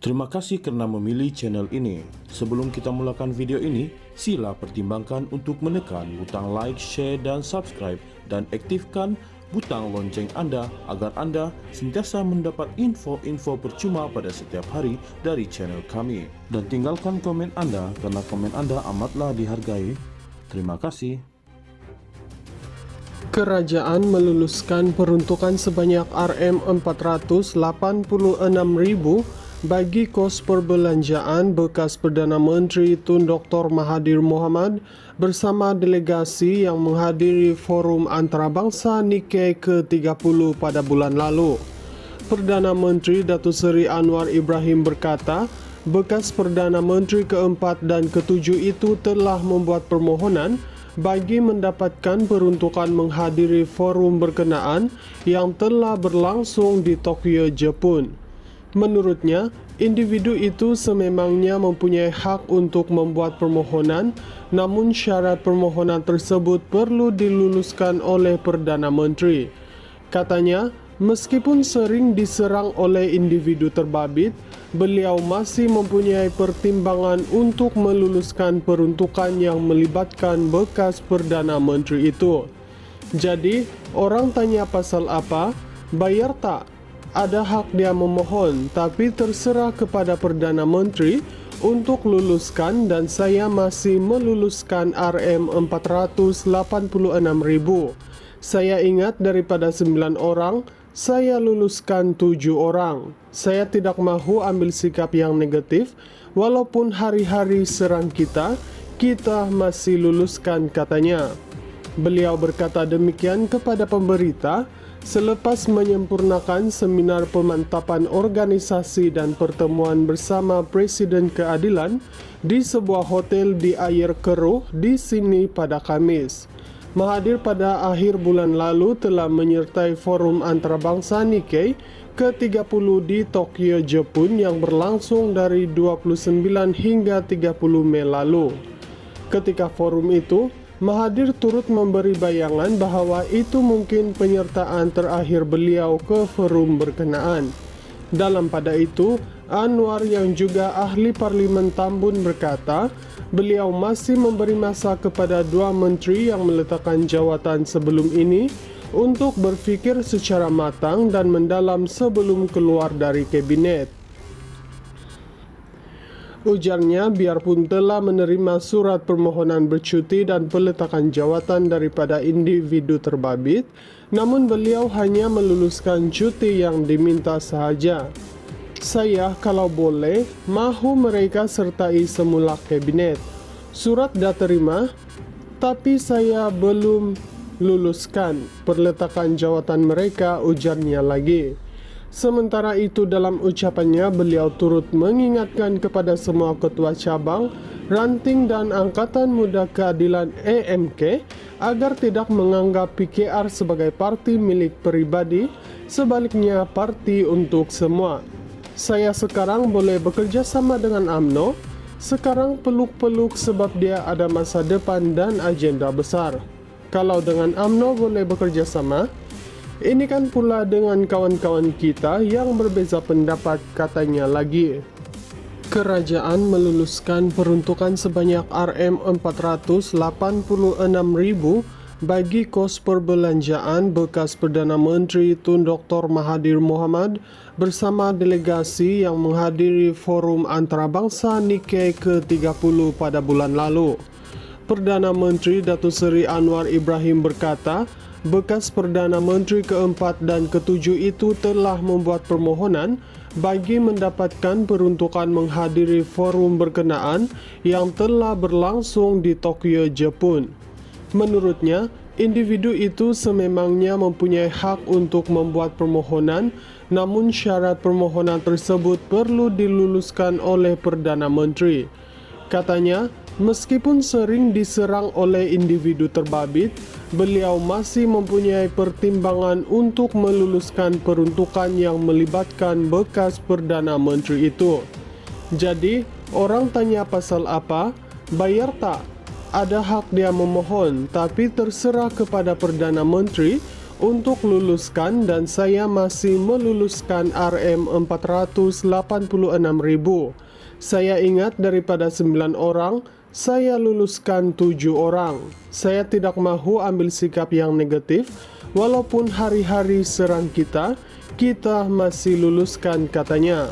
Terima kasih karena memilih channel ini. Sebelum kita mulakan video ini, sila pertimbangkan untuk menekan butang like, share, dan subscribe, dan aktifkan butang lonceng Anda agar Anda sentiasa mendapat info-info percuma pada setiap hari dari channel kami. Dan tinggalkan komen Anda karena komen Anda amatlah dihargai. Terima kasih. Kerajaan meluluskan peruntukan sebanyak Rm486.000 bagi kos perbelanjaan bekas Perdana Menteri Tun Dr. Mahathir Mohamad bersama delegasi yang menghadiri forum antarabangsa Nikkei ke-30 pada bulan lalu. Perdana Menteri Datuk Seri Anwar Ibrahim berkata, bekas Perdana Menteri keempat dan ketujuh itu telah membuat permohonan bagi mendapatkan peruntukan menghadiri forum berkenaan yang telah berlangsung di Tokyo, Jepun. Menurutnya, individu itu sememangnya mempunyai hak untuk membuat permohonan, namun syarat permohonan tersebut perlu diluluskan oleh Perdana Menteri. Katanya, meskipun sering diserang oleh individu terbabit, beliau masih mempunyai pertimbangan untuk meluluskan peruntukan yang melibatkan bekas Perdana Menteri itu. Jadi, orang tanya pasal apa? Bayar tak? Ada hak dia memohon, tapi terserah kepada Perdana Menteri untuk luluskan dan saya masih meluluskan Rm486.000. Saya ingat daripada 9 orang, saya luluskan 7 orang. Saya tidak mahu ambil sikap yang negatif, walaupun hari-hari serang kita masih luluskan, katanya. Beliau berkata demikian kepada pemberita selepas menyempurnakan seminar pemantapan organisasi dan pertemuan bersama Presiden Keadilan di sebuah hotel di Ayer Keruh di sini pada Kamis. Mahathir pada akhir bulan lalu telah menyertai forum antarabangsa Nikkei ke-30 di Tokyo, Jepun yang berlangsung dari 29 hingga 30 Mei lalu. Ketika forum itu, Mahathir turut memberi bayangan bahwa itu mungkin penyertaan terakhir beliau ke forum berkenaan. Dalam pada itu, Anwar yang juga ahli Parlimen Tambun berkata, beliau masih memberi masa kepada dua menteri yang meletakkan jawatan sebelum ini untuk berfikir secara matang dan mendalam sebelum keluar dari kabinet. Ujarnya, biarpun telah menerima surat permohonan bercuti dan peletakan jawatan daripada individu terbabit, namun beliau hanya meluluskan cuti yang diminta sahaja. Saya, kalau boleh, mahu mereka sertai semula kabinet. Surat dah terima, tapi saya belum luluskan perletakan jawatan mereka, ujarnya lagi. Sementara itu dalam ucapannya beliau turut mengingatkan kepada semua ketua cabang, ranting dan angkatan muda keadilan AMK agar tidak menganggap PKR sebagai parti milik pribadi, sebaliknya parti untuk semua. Saya sekarang boleh bekerja sama dengan UMNO, sekarang peluk-peluk sebab dia ada masa depan dan agenda besar. Kalau dengan UMNO boleh bekerja sama, ini kan pula dengan kawan-kawan kita yang berbeza pendapat, katanya lagi. Kerajaan meluluskan peruntukan sebanyak Rm486.000 bagi kos perbelanjaan bekas Perdana Menteri Tun Dr. Mahathir Mohamad bersama delegasi yang menghadiri forum antarabangsa Nikkei ke-30 pada bulan lalu. Perdana Menteri Datuk Seri Anwar Ibrahim berkata, bekas Perdana Menteri keempat dan ketujuh itu telah membuat permohonan bagi mendapatkan peruntukan menghadiri forum berkenaan yang telah berlangsung di Tokyo, Jepun. Menurutnya, individu itu sememangnya mempunyai hak untuk membuat permohonan, namun syarat permohonan tersebut perlu diluluskan oleh Perdana Menteri. Katanya, meskipun sering diserang oleh individu terbabit, beliau masih mempunyai pertimbangan untuk meluluskan peruntukan yang melibatkan bekas Perdana Menteri itu. Jadi, orang tanya pasal apa? Bayar tak? Ada hak dia memohon, tapi terserah kepada Perdana Menteri untuk luluskan dan saya masih meluluskan RM486.000. Saya ingat daripada 9 orang, saya luluskan 7 orang. Saya tidak mahu ambil sikap yang negatif, walaupun hari-hari serang kita masih luluskan, katanya.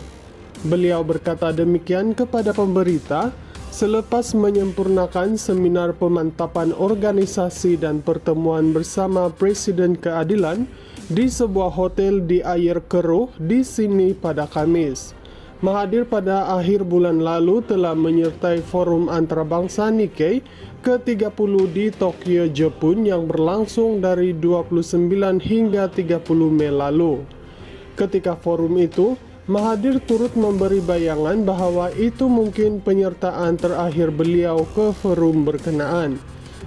Beliau berkata demikian kepada pemberita selepas menyempurnakan seminar pemantapan organisasi dan pertemuan bersama Presiden Keadilan di sebuah hotel di Ayer Keruh di sini pada Kamis. Mahathir pada akhir bulan lalu telah menyertai forum antarabangsa Nikkei ke-30 di Tokyo, Jepun yang berlangsung dari 29 hingga 30 Mei lalu. Ketika forum itu, Mahathir turut memberi bayangan bahwa itu mungkin penyertaan terakhir beliau ke forum berkenaan.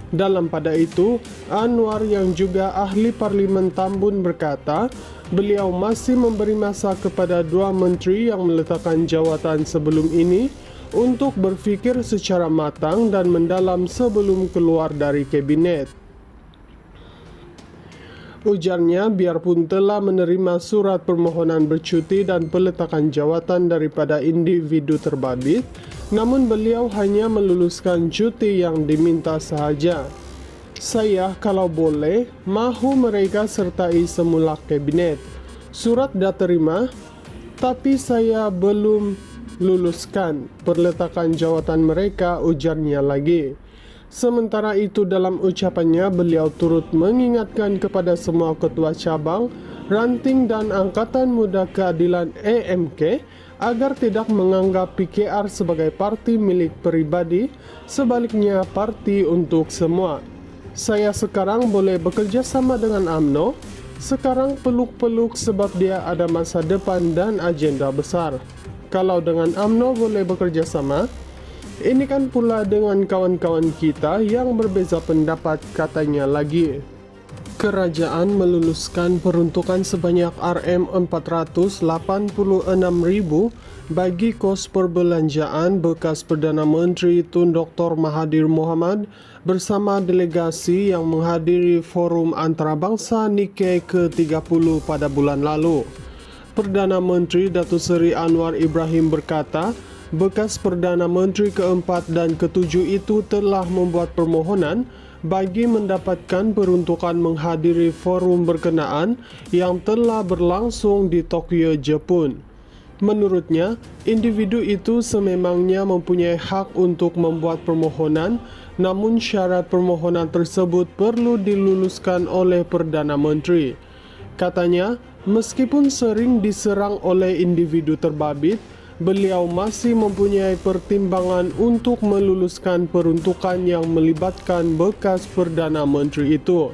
Dalam pada itu, Anwar yang juga ahli parlimen Tambun berkata, beliau masih memberi masa kepada 2 menteri yang meletakkan jawatan sebelum ini untuk berfikir secara matang dan mendalam sebelum keluar dari kabinet. Ujarnya, biarpun telah menerima surat permohonan bercuti dan peletakan jawatan daripada individu terbabit, namun beliau hanya meluluskan cuti yang diminta sahaja. Saya, kalau boleh, mahu mereka sertai semula kabinet. Surat dah terima, tapi saya belum luluskan perletakan jawatan mereka, ujarnya lagi. Sementara itu dalam ucapannya beliau turut mengingatkan kepada semua ketua cabang, ranting dan Angkatan Muda Keadilan AMK agar tidak menganggap PKR sebagai parti milik pribadi, sebaliknya parti untuk semua. Saya sekarang boleh bekerja sama dengan UMNO, sekarang peluk-peluk sebab dia ada masa depan dan agenda besar. Kalau dengan UMNO boleh bekerja sama, ini kan pula dengan kawan-kawan kita yang berbeza pendapat, katanya lagi. Kerajaan meluluskan peruntukan sebanyak RM486.000 bagi kos perbelanjaan bekas Perdana Menteri Tun Dr. Mahathir Mohamad bersama delegasi yang menghadiri forum antarabangsa Nikkei ke-30 pada bulan lalu. Perdana Menteri Datuk Seri Anwar Ibrahim berkata, bekas Perdana Menteri keempat dan ketujuh itu telah membuat permohonan bagi mendapatkan peruntukan menghadiri forum berkenaan yang telah berlangsung di Tokyo, Jepun. Menurutnya, individu itu sememangnya mempunyai hak untuk membuat permohonan, namun syarat permohonan tersebut perlu diluluskan oleh Perdana Menteri. Katanya, meskipun sering diserang oleh individu terbabit, beliau masih mempunyai pertimbangan untuk meluluskan peruntukan yang melibatkan bekas Perdana Menteri itu.